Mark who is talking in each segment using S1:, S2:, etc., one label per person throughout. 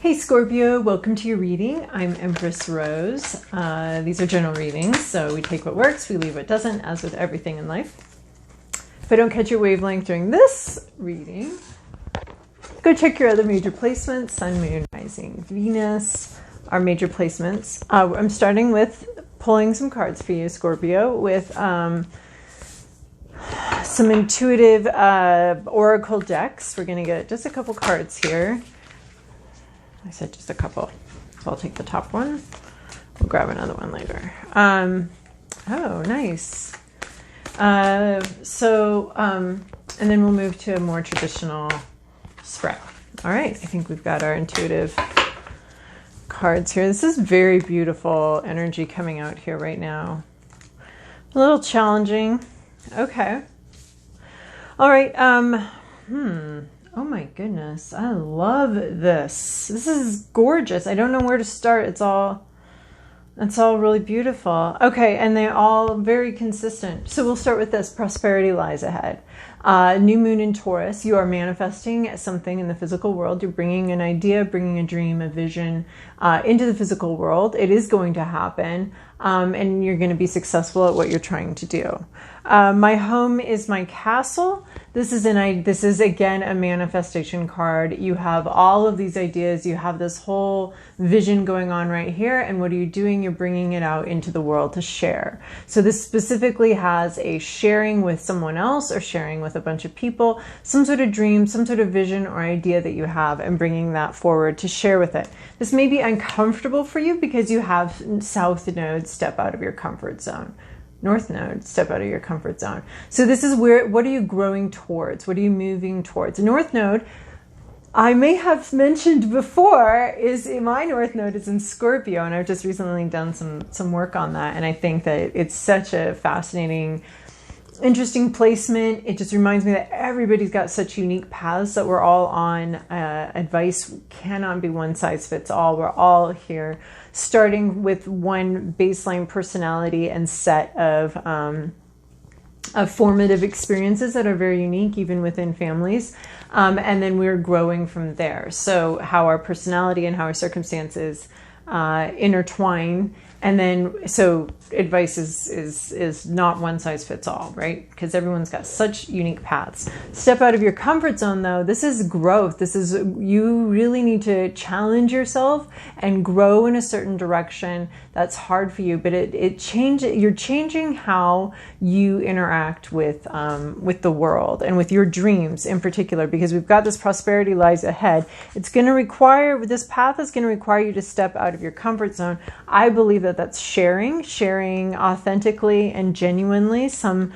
S1: Hey Scorpio, welcome to your reading. I'm Empress Rose. These are general readings, so we take what works, we leave what doesn't, as with everything in life. If I don't catch your wavelength during this reading, go check your other major placements, Sun, Moon, Rising, Venus, our major placements. I'm starting with pulling some cards for you, Scorpio, with some intuitive oracle decks. We're going to get just a couple cards here. I said just a couple, so I'll take the top one. We'll grab another one later. Oh, nice. And then we'll move to a more traditional spread. All right, I think we've got our intuitive cards here. This is very beautiful energy coming out here right now. A little challenging. Okay. All right. Oh my goodness, I love this. This is gorgeous. I don't know where to start. It's all really beautiful. Okay, and they're all very consistent. So we'll start with this. Prosperity lies ahead. New moon in Taurus. You are manifesting something in the physical world. You're bringing an idea, bringing a dream, a vision into the physical world. It is going to happen, and you're going to be successful at what you're trying to do. My home is my castle. This is again a manifestation card. You have all of these ideas. You have this whole vision going on right here. And what are you doing? You're bringing it out into the world to share. So this specifically has a sharing with someone else or sharing with a bunch of people, some sort of dream, some sort of vision or idea that you have, and bringing that forward to share with it. This may be uncomfortable for you because you have South Node step out of your comfort zone. North Node, step out of your comfort zone. So this is what are you growing towards? What are you moving towards? North Node, I may have mentioned before, my North Node is in Scorpio, and I've just recently done some work on that, and I think that it's such a fascinating, interesting placement. It just reminds me that everybody's got such unique paths that we're all on. Advice cannot be one size fits all. We're all here starting with one baseline personality and set of formative experiences that are very unique, even within families. And then we're growing from there. So how our personality and how our circumstances intertwine. And then, so advice is not one size fits all, right? Because everyone's got such unique paths. Step out of your comfort zone, though. This is growth. You really need to challenge yourself and grow in a certain direction. That's hard for you, but you're changing how you interact with the world and with your dreams in particular, because we've got this prosperity lies ahead. This path is going to require you to step out of your comfort zone. I believe that's sharing authentically and genuinely some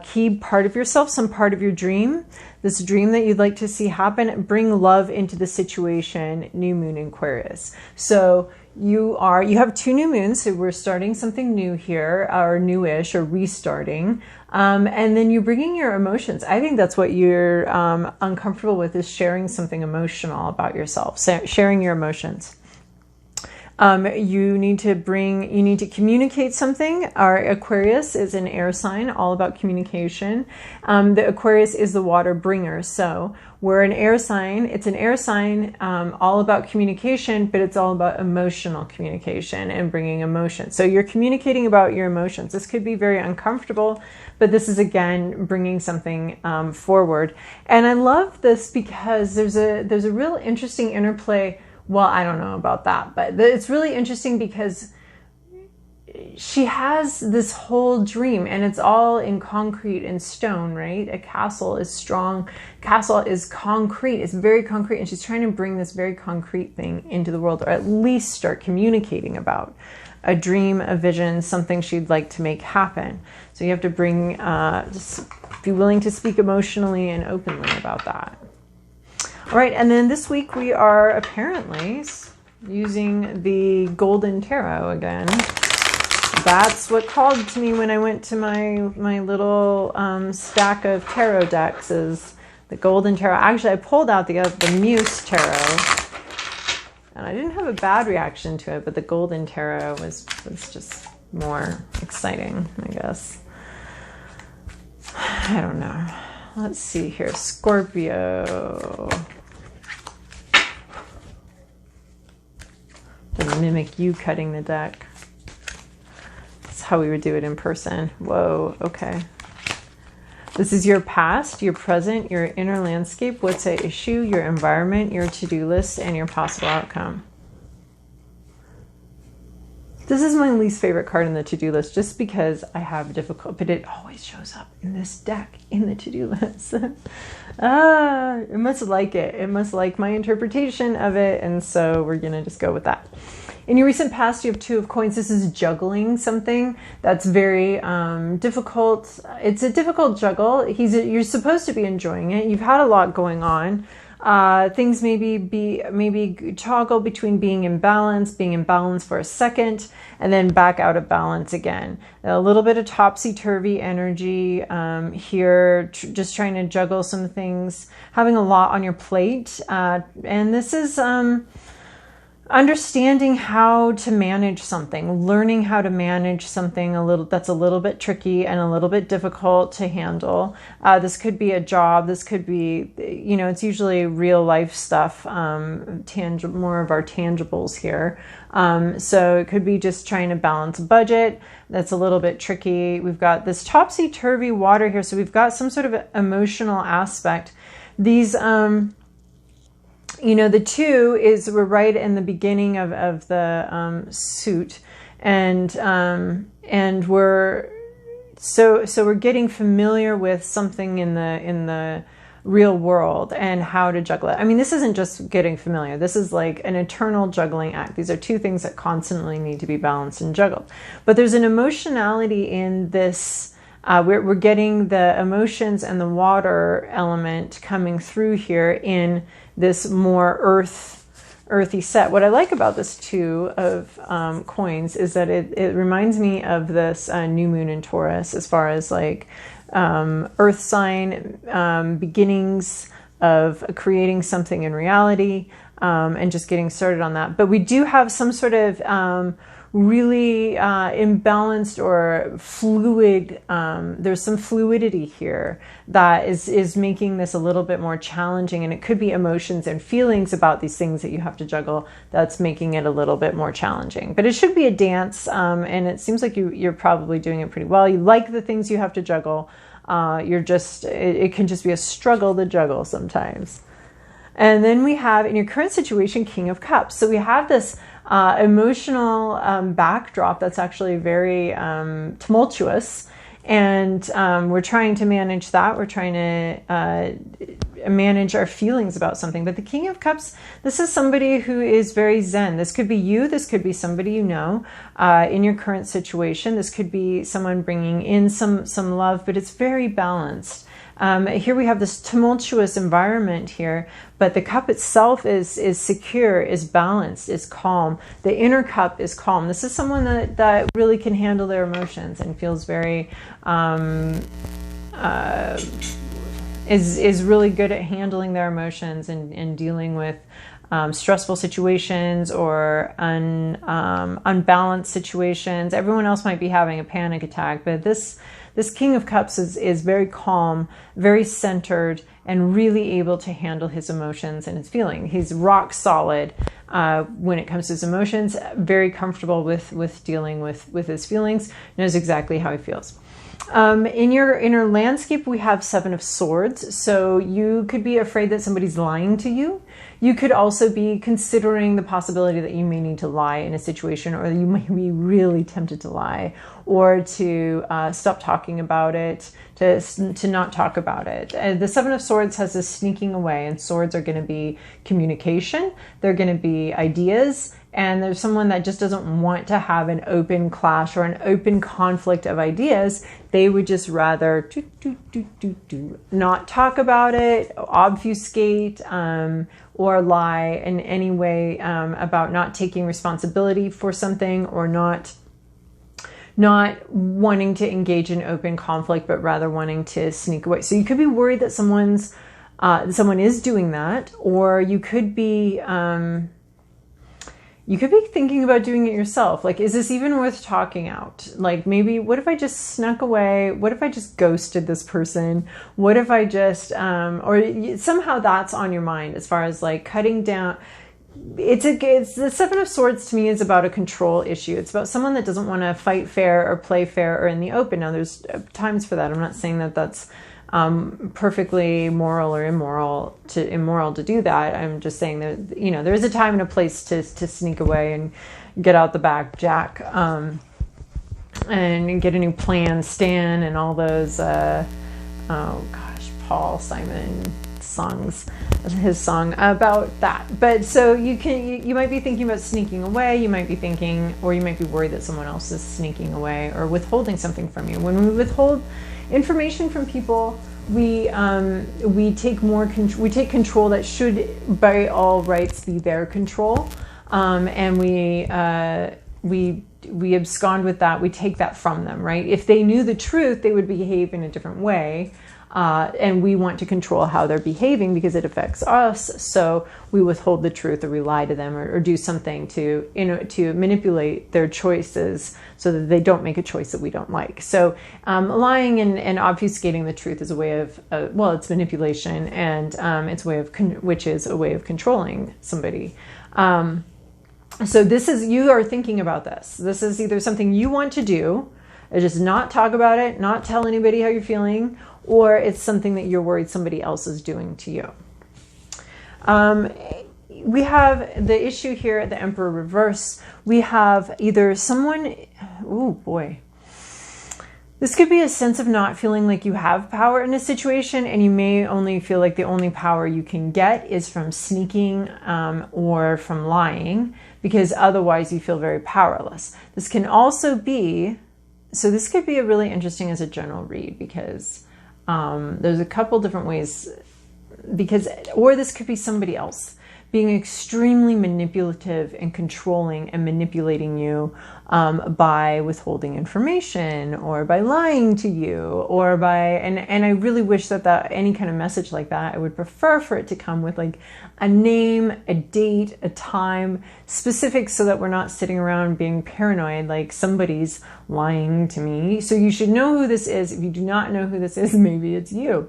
S1: key part of yourself, some part of your dream, this dream that you'd like to see happen. Bring love into the situation. New moon in Aquarius. So you have two new moons, so we're starting something new here, or newish, or restarting. And then you're bringing your emotions. I think that's what you're uncomfortable with, is sharing something emotional about yourself, sharing your emotions. You need to communicate something. Our Aquarius is an air sign, all about communication. The Aquarius is the water bringer. So we're an air sign. It's an air sign, all about communication, but it's all about emotional communication and bringing emotion. So you're communicating about your emotions. This could be very uncomfortable, but this is, again, bringing something forward. And I love this because there's a real interesting interplay. Well, I don't know about that, but it's really interesting because she has this whole dream, and it's all in concrete and stone, right? A castle is strong. Castle is concrete. It's very concrete, and she's trying to bring this very concrete thing into the world, or at least start communicating about a dream, a vision, something she'd like to make happen. So you have to just be willing to speak emotionally and openly about that. All right, and then this week we are apparently using the Golden Tarot again. That's what called to me when I went to my little stack of tarot decks, is the Golden Tarot. Actually, I pulled out the Muse Tarot, and I didn't have a bad reaction to it, but the Golden Tarot was just more exciting, I guess. I don't know. Let's see here. Scorpio. to mimic you cutting the deck. That's how we would do it in person. Whoa, okay. This is your past, your present, your inner landscape, what's at issue, your environment, your to-do list, and your possible outcome. This is my least favorite card in the to-do list, just because I have difficult, but it always shows up in this deck in the to-do list. It must like it. It must like my interpretation of it, and so we're gonna just go with that. In your recent past, you have 2 of coins. This is juggling something that's very difficult. It's a difficult juggle. You're supposed to be enjoying it. You've had a lot going on. Things maybe toggle between being in balance for a second, and then back out of balance again. A little bit of topsy-turvy energy here, just trying to juggle some things, having a lot on your plate. And this is understanding how to manage something, learning how to manage something that's a little bit tricky and a little bit difficult to handle. This could be a job. This could be, it's usually real life stuff, more of our tangibles here. So it could be just trying to balance a budget. That's a little bit tricky. We've got this topsy-turvy water here. So we've got some sort of emotional aspect. These, the 2 is we're right in the beginning of the suit, and we're we're getting familiar with something in the real world and how to juggle it. I mean, this isn't just getting familiar. This is like an eternal juggling act. These are 2 things that constantly need to be balanced and juggled. But there's an emotionality in this. We're getting the emotions and the water element coming through here in this more earthy set. What I like about this 2 of coins is that it reminds me of this new moon in Taurus, as far as like earth sign, beginnings of creating something in reality, and just getting started on that. But we do have some sort of really imbalanced or fluid, there's some fluidity here that is making this a little bit more challenging, and it could be emotions and feelings about these things that you have to juggle that's making it a little bit more challenging. But it should be a dance, and it seems like you're probably doing it pretty well. You like the things you have to juggle. It can just be a struggle to juggle sometimes. And then we have, in your current situation, King of Cups. So we have this emotional backdrop that's actually very tumultuous, and we're trying to manage that. We're trying to manage our feelings about something. But the King of Cups, this is somebody who is very zen. This could be you. This could be somebody you know in your current situation. This could be someone bringing in some love, but it's very balanced. Here we have this tumultuous environment here, but the cup itself is secure, is balanced, is calm. The inner cup is calm. This is someone that really can handle their emotions and feels very, is really good at handling their emotions and dealing with stressful situations or unbalanced situations. Everyone else might be having a panic attack, but this King of Cups is very calm, very centered, and really able to handle his emotions and his feelings. He's rock solid when it comes to his emotions, very comfortable with dealing with his feelings, knows exactly how he feels. In your inner landscape, we have 7 of Swords. So you could be afraid that somebody's lying to you. You could also be considering the possibility that you may need to lie in a situation, or you might be really tempted to lie, or to stop talking about it, to not talk about it. The 7 of Swords has this sneaking away, and swords are going to be communication. They're going to be ideas. And there's someone that just doesn't want to have an open clash or an open conflict of ideas. They would just rather not talk about it, obfuscate, or lie in any way about not taking responsibility for something, or not wanting to engage in open conflict, but rather wanting to sneak away. So you could be worried that someone is doing that, or you could be thinking about doing it yourself. Like, is this even worth talking out? Like, maybe, what if I just snuck away? What if I just ghosted this person? What if I just, or somehow that's on your mind as far as like cutting down, it's the Seven of Swords to me is about a control issue. It's about someone that doesn't want to fight fair or play fair or in the open. Now, there's times for that. I'm not saying that that's perfectly moral or immoral to do that. I'm just saying that, you know, there's a time and a place to sneak away and get out the back, Jack, and get a new plan, Stan, and all those, Paul Simon songs, his song about that. But so you might be thinking about sneaking away. You might be thinking, or you might be worried that someone else is sneaking away or withholding something from you. When we withhold information from people, we take control that should by all rights be their control, and we abscond with that. We take that from them, right? If they knew the truth, they would behave in a different way. And we want to control how they're behaving because it affects us. So we withhold the truth, or we lie to them, or do something to manipulate their choices so that they don't make a choice that we don't like. So lying and obfuscating the truth is a way of, it's manipulation, and it's a way of which is a way of controlling somebody. So you are thinking about this. This is either something you want to do, or just not talk about it, not tell anybody how you're feeling, or it's something that you're worried somebody else is doing to you. We have the issue here at the Emperor reverse. We have either someone, oh boy, this could be a sense of not feeling like you have power in a situation, and you may only feel like the only power you can get is from sneaking or from lying, because otherwise you feel very powerless. This can also be, so this could be really interesting as a general read, because there's a couple different ways, or this could be somebody else being extremely manipulative and controlling and manipulating you by withholding information, or by lying to you, or and I really wish that any kind of message like that, I would prefer for it to come with like a name, a date, a time, specific, so that we're not sitting around being paranoid like somebody's lying to me. So you should know who this is. If you do not know who this is, maybe it's you.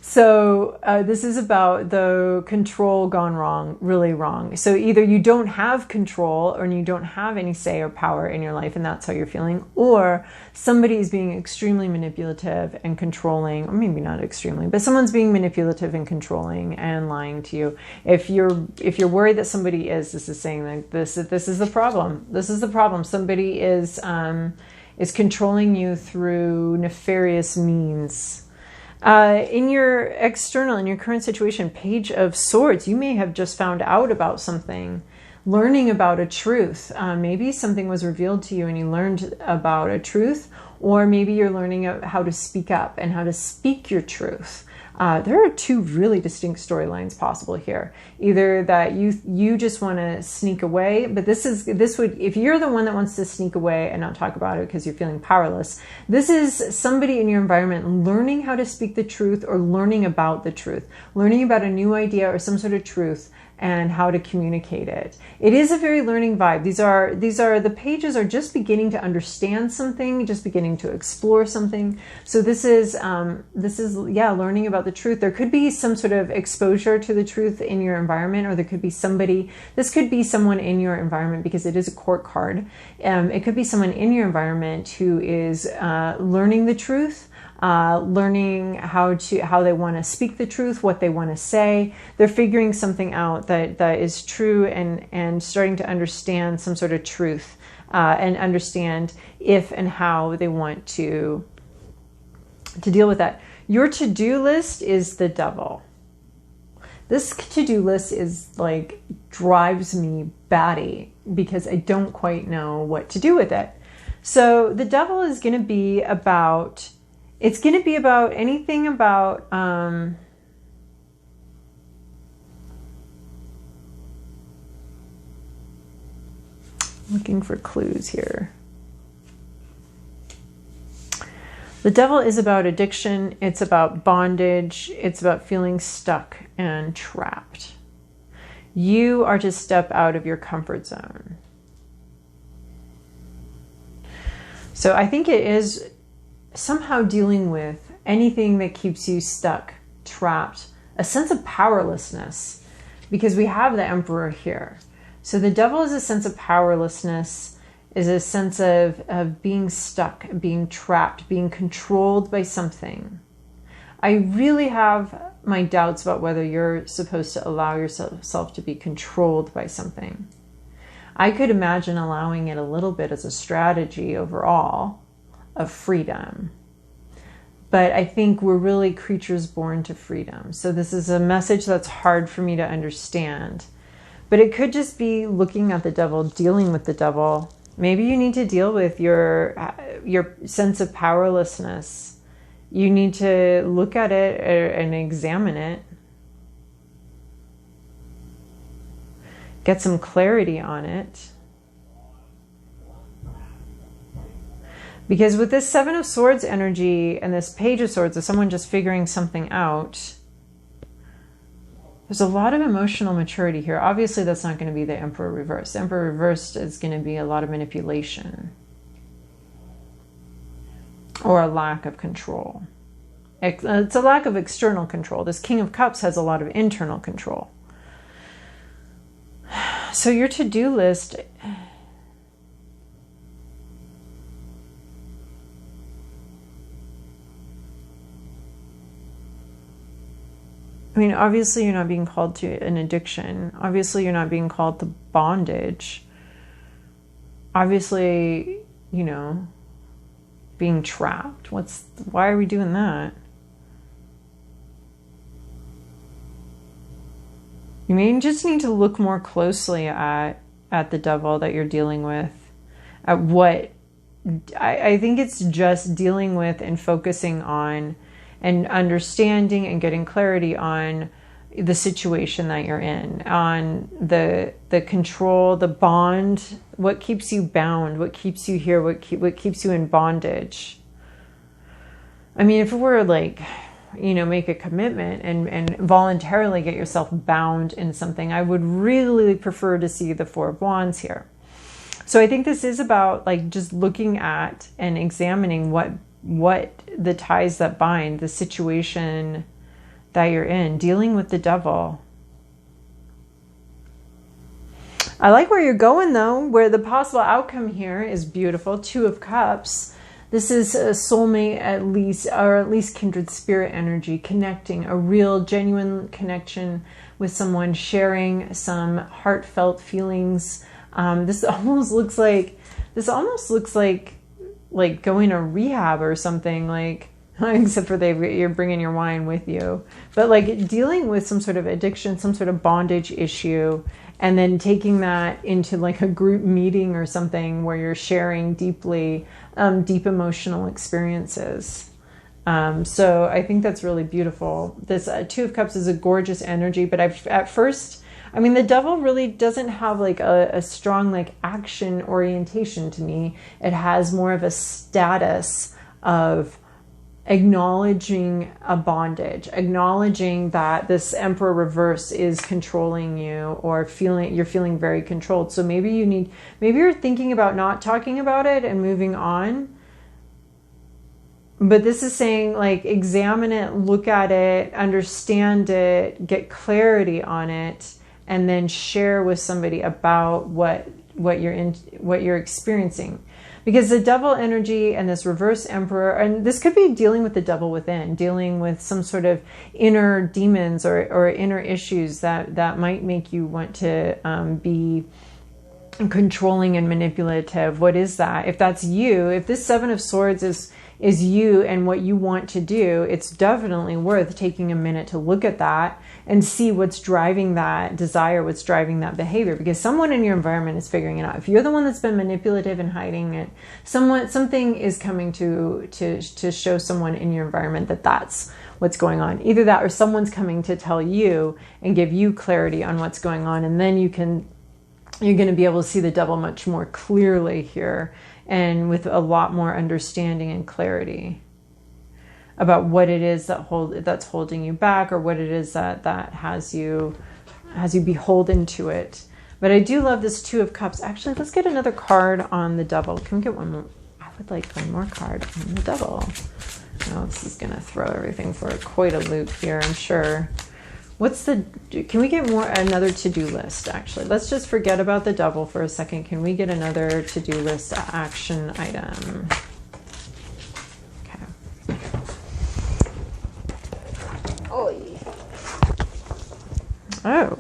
S1: So this is about the control gone wrong, really wrong. So either you don't have control, or you don't have any say or power in your life, and that's how you're feeling, or somebody is being extremely manipulative and controlling, or maybe not extremely, but someone's being manipulative and controlling and lying to you. If you're worried that somebody this is saying like this is the problem. This is the problem. Somebody is controlling you through nefarious means. In your current situation, Page of Swords, you may have just found out about something, learning about a truth. Maybe something was revealed to you and you learned about a truth, or maybe you're learning how to speak up and how to speak your truth. There are two really distinct storylines possible here. Either that you just want to sneak away, but this would, if you're the one that wants to sneak away and not talk about it because you're feeling powerless, this is somebody in your environment learning how to speak the truth, or learning about the truth, learning about a new idea or some sort of truth, and how to communicate it. It is a very learning vibe. These are the pages are just beginning to understand something, just beginning to explore something. So this is learning about the truth. There could be some sort of exposure to the truth in your environment, or there could be this could be someone in your environment, because it is a court card. It could be someone in your environment who is learning the truth, learning how they want to speak the truth, what they want to say. They're figuring something out that is true, and starting to understand some sort of truth, and understand if and how they want to deal with that. Your to-do list is the Devil. This to-do list is like drives me batty, because I don't quite know what to do with it. So the Devil is going to be about, it's going to be about anything about looking for clues here. The Devil is about addiction. It's about bondage. It's about feeling stuck and trapped. You are to step out of your comfort zone. So I think it is somehow dealing with anything that keeps you stuck, trapped, a sense of powerlessness. because we have the Emperor here. So the Devil is a sense of powerlessness, is a sense of being stuck, being trapped, being controlled by something. I really have my doubts about whether you're supposed to allow yourself to be controlled by something. I could imagine allowing it a little bit as a strategy overall of freedom. But I think we're really creatures born to freedom. So this is a message that's hard for me to understand. But it could just be looking at the devil, dealing with the devil. Maybe you need to deal with your sense of powerlessness. You need to look at it and examine it. Get some clarity on it. Because with this Seven of Swords energy and this Page of Swords, of someone just figuring something out, there's a lot of emotional maturity here. Obviously, that's not going to be the Emperor reversed. The Emperor reversed is going to be a lot of manipulation or a lack of control. It's a lack of external control. This King of Cups has a lot of internal control. So your to-do list, I mean, obviously you're not being called to an addiction. Obviously you're not being called to bondage. Obviously, you know, being trapped. Why are we doing that? You may just need to look more closely at the devil that you're dealing with. At what I think it's just dealing with and focusing on and understanding and getting clarity on the situation that you're in, on the control, the bond, what keeps you bound, what keeps you here, what keeps you in bondage. I mean, if it were like, you know, make a commitment and voluntarily get yourself bound in something, I would really prefer to see the Four of Wands here. So I think this is about like just looking at and examining what the ties that bind, the situation that you're in, dealing with the devil. I like where you're going though, where the possible outcome here is beautiful. Two of Cups. This is a soulmate at least, or at least kindred spirit energy, connecting, a real genuine connection with someone, sharing some heartfelt feelings. This almost looks like going to rehab or something, like, except for you're bringing your wine with you, but like dealing with some sort of addiction, some sort of bondage issue, and then taking that into like a group meeting or something where you're sharing deep emotional experiences. So I think that's really beautiful. This Two of Cups is a gorgeous energy, but at first, I mean, the devil really doesn't have like a strong like action orientation to me. It has more of a status of acknowledging a bondage, acknowledging that this Emperor reverse is controlling you, or you're feeling very controlled. So maybe you're thinking about not talking about it and moving on. But this is saying like examine it, look at it, understand it, get clarity on it, and then share with somebody about what you're experiencing. Because the devil energy and this reverse Emperor, and this could be dealing with the devil within, dealing with some sort of inner demons or inner issues that might make you want to be controlling and manipulative. What is that? If that's you, if this Seven of Swords is you and what you want to do, it's definitely worth taking a minute to look at that and see what's driving that desire, what's driving that behavior, because someone in your environment is figuring it out. If you're the one that's been manipulative and hiding it, something is coming to show someone in your environment that that's what's going on. Either that or someone's coming to tell you and give you clarity on what's going on, and then you're going to be able to see the devil much more clearly here, and with a lot more understanding and clarity about what it is that's holding you back, or what it is that has you beholden to it. But I do love this Two of Cups. Actually, let's get another card on the devil. Can we get one more? I would like one more card on the devil. Oh, this is going to throw everything for quite a loop here, I'm sure. Can we get another to-do list, actually? Let's just forget about the double for a second. Can we get another to-do list action item? Okay. Oh,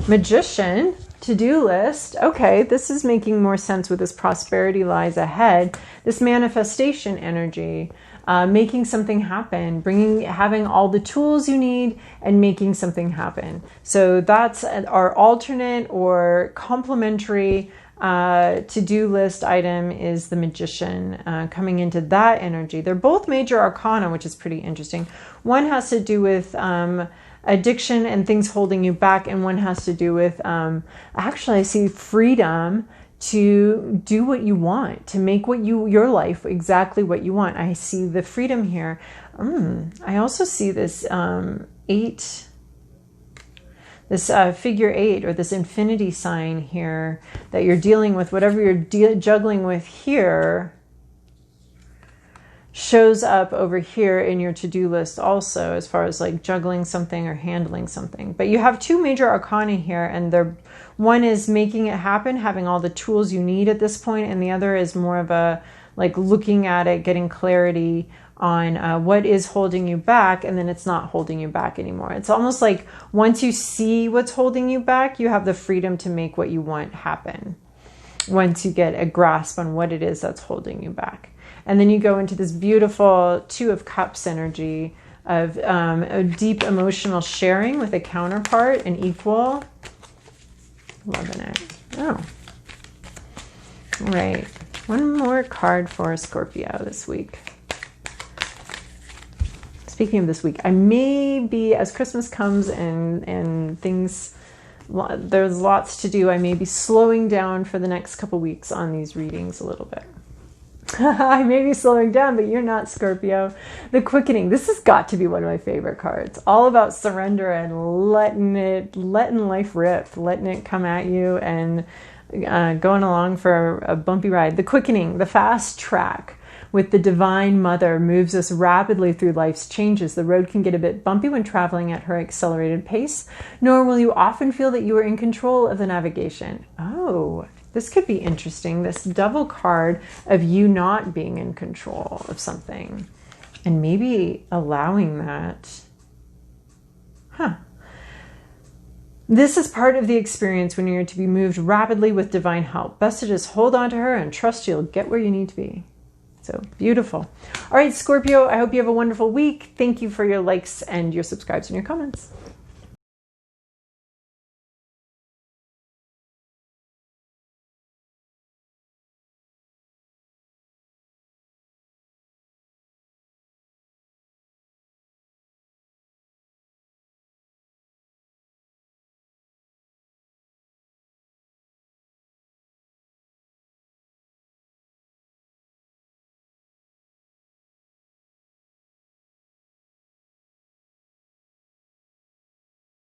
S1: Magician, to-do list. Okay, this is making more sense with this prosperity lies ahead. This manifestation energy. Making something happen, having all the tools you need and making something happen. So that's our alternate or complementary to-do list item is the Magician, coming into that energy. They're both major arcana, which is pretty interesting. One has to do with addiction and things holding you back, and one has to do with, actually I see freedom to do what you want, to make your life exactly what you want. I see the freedom here. I also see this figure 8 or this infinity sign here that you're dealing with. Whatever you're juggling with here shows up over here in your to-do list also, as far as like juggling something or handling something. But you have two major arcana here, and one is making it happen, having all the tools you need at this point, and the other is more of a like looking at it, getting clarity on what is holding you back, and then it's not holding you back anymore. It's almost like once you see what's holding you back, you have the freedom to make what you want happen. Once you get a grasp on what it is that's holding you back. And then you go into this beautiful Two of Cups energy of a deep emotional sharing with a counterpart, an equal. Loving it. Oh. All right. One more card for Scorpio this week. Speaking of this week, I may be, as Christmas comes and things, there's lots to do, I may be slowing down for the next couple weeks on these readings a little bit. I may be slowing down, but you're not, Scorpio. The Quickening. This has got to be one of my favorite cards. All about surrender and letting life rip, letting it come at you and going along for a bumpy ride. The Quickening, the fast track with the Divine Mother, moves us rapidly through life's changes. The road can get a bit bumpy when traveling at her accelerated pace, nor will you often feel that you are in control of the navigation. Oh, this could be interesting. This double card of you not being in control of something and maybe allowing that. This is part of the experience when you're to be moved rapidly with divine help. Best to just hold on to her and trust you'll get where you need to be. So beautiful. All right, Scorpio, I hope you have a wonderful week. Thank you for your likes and your subscribes and your comments.